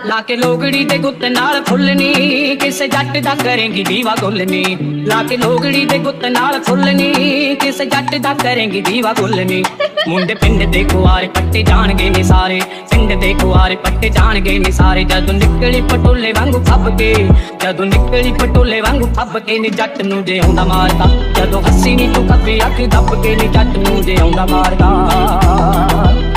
ਲਾ ਕੇ ਲੋਗੜੀ ਦੇ ਗੁੱਤ ਨਾਲ ਫੁੱਲਨੀ, ਕਿਸੇ ਜੱਟ ਦਾ ਕਰੇਂਗੀ ਦੀਵਾ ਗੁੱਲਨੀ। ਲਾ ਕੇ ਲੋਗੜੀ ਦੇ ਗੁੱਤ ਨਾਲ ਫੁੱਲਨੀ, ਕਿਸੇ ਜੱਟ ਦਾ ਕਰੇਂਗੀ ਦੀਵਾ ਗੁੱਲਨੀ। ਮੁੰਡੇ ਪਿੰਡ ਦੇ ਕੁਆਰੇ ਪੱਟੇ ਜਾਣਗੇ ਨੀ ਸਾਰੇ, ਪਿੰਡ ਦੇ ਕੁਆਰੇ ਪੱਟੇ ਜਾਣਗੇ ਨੀ ਸਾਰੇ। ਜਦੋਂ ਨਿਕਲੀ ਪਟੋਲੇ ਵਾਂਗੂ ਫੱਬ ਕੇ, ਜਦੋਂ ਨਿਕਲੀ ਪਟੋਲੇ ਵਾਂਗੂ ਫੱਬ ਕੇ ਨੀ ਜੱਟ ਨੂੰ ਜੇ ਆਉਂਦਾ ਮਾਰਦਾ। ਜਦੋਂ ਹੱਸੀ ਨੀ ਤੂੰ ਕੱਬੀ ਅੱਖ ਦੱਬ ਕੇ ਨੀ ਜੱਟ ਨੂੰ ਜੇ ਆਉਂਦਾ ਮਾਰਦਾ।